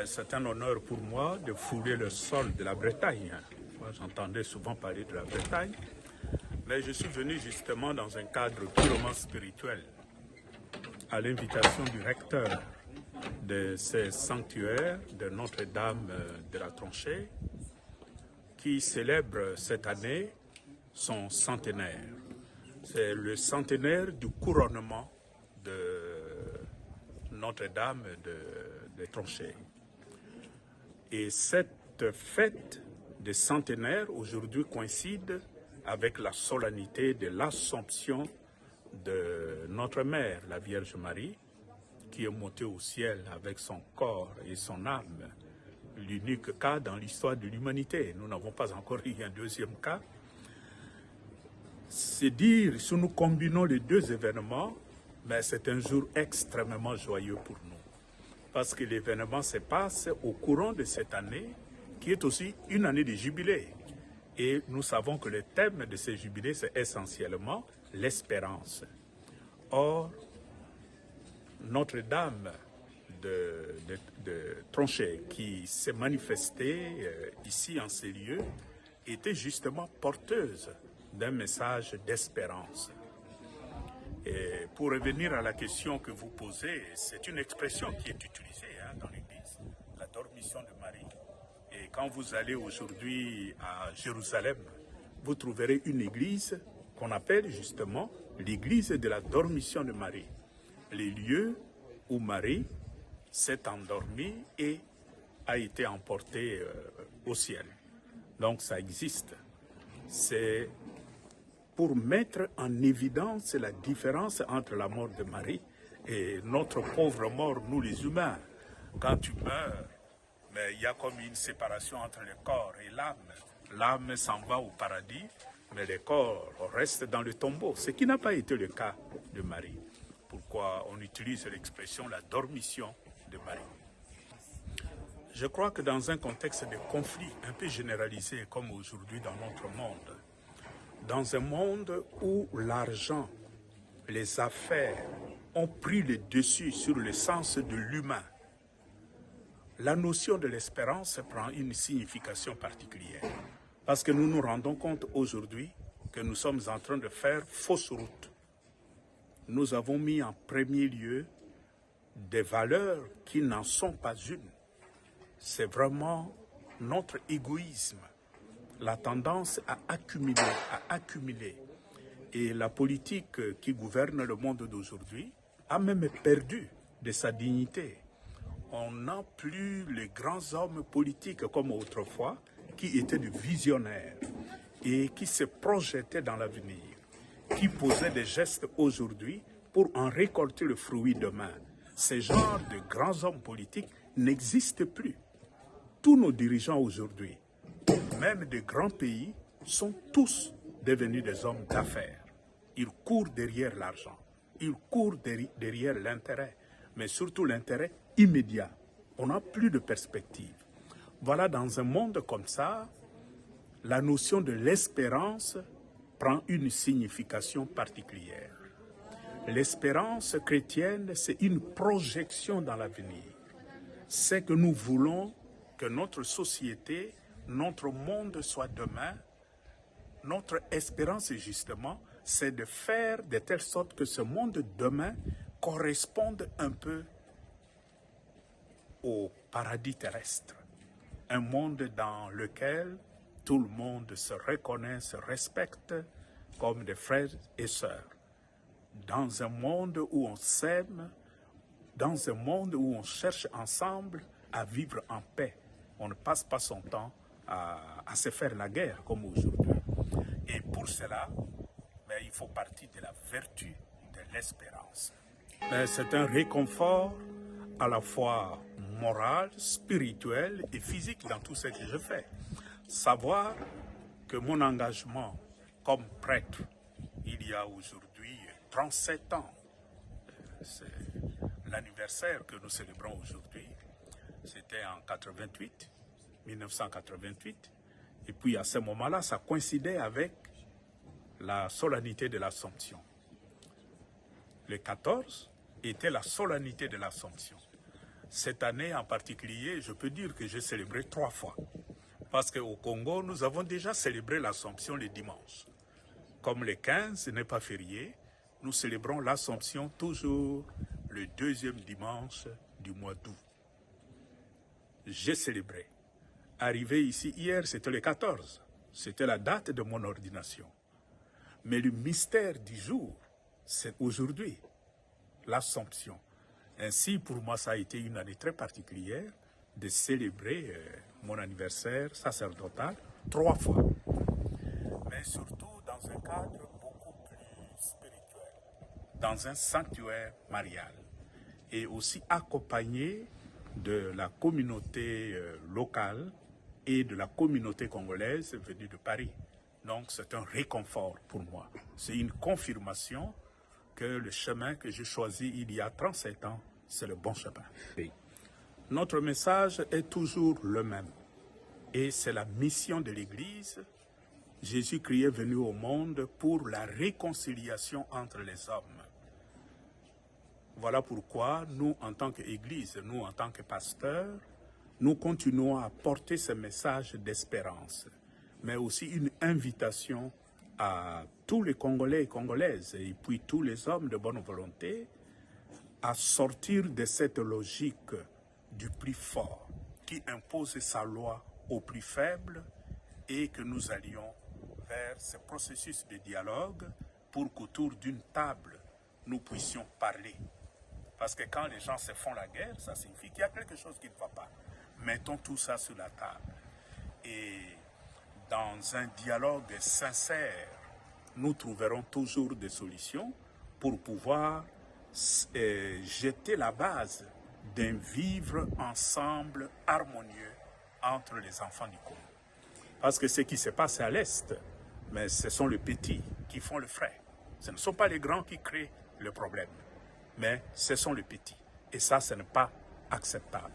C'est un honneur pour moi de fouler le sol de la Bretagne. Moi, j'entendais souvent parler de la Bretagne, mais je suis venu justement dans un cadre purement spirituel, à l'invitation du recteur de ces sanctuaires de Notre-Dame de la Tranchée, qui célèbre cette année son centenaire. C'est le centenaire du couronnement de Notre-Dame de Tranchée. Et cette fête de centenaire aujourd'hui coïncide avec la solennité de l'Assomption de notre mère, la Vierge Marie, qui est montée au ciel avec son corps et son âme, l'unique cas dans l'histoire de l'humanité. Nous n'avons pas encore eu un deuxième cas. C'est dire, si nous combinons les deux événements, mais c'est un jour extrêmement joyeux pour nous. Parce que l'événement se passe au courant de cette année, qui est aussi une année de jubilé. Et nous savons que le thème de ce jubilé, c'est essentiellement l'espérance. Or, Notre-Dame de Tranchée, qui s'est manifestée ici en ces lieux, était justement porteuse d'un message d'espérance. Et pour revenir à la question que vous posez, c'est une expression qui est utilisée dans l'Église, la dormition de Marie. Et quand vous allez aujourd'hui à Jérusalem, vous trouverez une église qu'on appelle justement l'église de la dormition de Marie. Les lieux où Marie s'est endormie et a été emportée au ciel. Donc ça existe. C'est pour mettre en évidence la différence entre la mort de Marie et notre pauvre mort, nous les humains. Quand tu meurs, mais il y a comme une séparation entre le corps et l'âme. L'âme s'en va au paradis, mais le corps reste dans le tombeau, ce qui n'a pas été le cas de Marie. Pourquoi on utilise l'expression la dormition de Marie. Je crois que dans un contexte de conflit un peu généralisé comme aujourd'hui dans notre monde, dans un monde où l'argent, les affaires ont pris le dessus sur le sens de l'humain, la notion de l'espérance prend une signification particulière. Parce que nous nous rendons compte aujourd'hui que nous sommes en train de faire fausse route. Nous avons mis en premier lieu des valeurs qui n'en sont pas une. C'est vraiment notre égoïsme, la tendance à accumuler. Et la politique qui gouverne le monde d'aujourd'hui a même perdu de sa dignité. On n'a plus les grands hommes politiques comme autrefois qui étaient des visionnaires et qui se projetaient dans l'avenir, qui posaient des gestes aujourd'hui pour en récolter le fruit demain. Ces genres de grands hommes politiques n'existent plus. Tous nos dirigeants aujourd'hui, même des grands pays, sont tous devenus des hommes d'affaires. Ils courent derrière l'argent, ils courent derrière l'intérêt, mais surtout l'intérêt immédiat. On n'a plus de perspective. Voilà, dans un monde comme ça, la notion de l'espérance prend une signification particulière. L'espérance chrétienne, c'est une projection dans l'avenir. C'est que nous voulons que notre société, notre monde soit demain. Notre espérance, justement, c'est de faire de telle sorte que ce monde demain corresponde un peu au paradis terrestre. Un monde dans lequel tout le monde se reconnaît, se respecte comme des frères et sœurs. Dans un monde où on s'aime, dans un monde où on cherche ensemble à vivre en paix. On ne passe pas son temps à se faire la guerre comme aujourd'hui. Et pour cela, il faut partir de la vertu de l'espérance. C'est un réconfort à la fois moral, spirituel et physique dans tout ce que je fais. Savoir que mon engagement comme prêtre, il y a aujourd'hui 37 ans, c'est l'anniversaire que nous célébrons aujourd'hui, c'était en 1988, et puis à ce moment-là, ça coïncidait avec la solennité de l'Assomption. Le 14 était la solennité de l'Assomption. Cette année en particulier, je peux dire que j'ai célébré 3 fois. Parce qu'au Congo, nous avons déjà célébré l'Assomption le dimanche. Comme le 15 n'est pas férié, nous célébrons l'Assomption toujours le 2e dimanche du mois d'août. J'ai célébré. Arrivé ici hier, c'était le 14. C'était la date de mon ordination. Mais le mystère du jour, c'est aujourd'hui, l'Assomption. Ainsi, pour moi, ça a été une année très particulière de célébrer mon anniversaire sacerdotal 3 fois. Mais surtout dans un cadre beaucoup plus spirituel, dans un sanctuaire marial. Et aussi accompagné de la communauté locale et de la communauté congolaise venue de Paris. Donc c'est un réconfort pour moi. C'est une confirmation que le chemin que j'ai choisi il y a 37 ans, c'est le bon chemin. Notre message est toujours le même. Et c'est la mission de l'Église. Jésus-Christ est venu au monde pour la réconciliation entre les hommes. Voilà pourquoi nous, en tant qu'Église, nous, en tant que pasteurs, nous continuons à porter ce message d'espérance, mais aussi une invitation à tous les Congolais et Congolaises, et puis tous les hommes de bonne volonté, à sortir de cette logique du plus fort, qui impose sa loi aux plus faibles, et que nous allions vers ce processus de dialogue pour qu'autour d'une table, nous puissions parler. Parce que quand les gens se font la guerre, ça signifie qu'il y a quelque chose qui ne va pas. Mettons tout ça sur la table. Et dans un dialogue sincère, nous trouverons toujours des solutions pour pouvoir jeter la base d'un vivre ensemble harmonieux entre les enfants du Congo. Parce que ce qui se passe à l'Est, mais ce sont les petits qui font le frais. Ce ne sont pas les grands qui créent le problème, mais ce sont les petits. Et ça, ce n'est pas acceptable.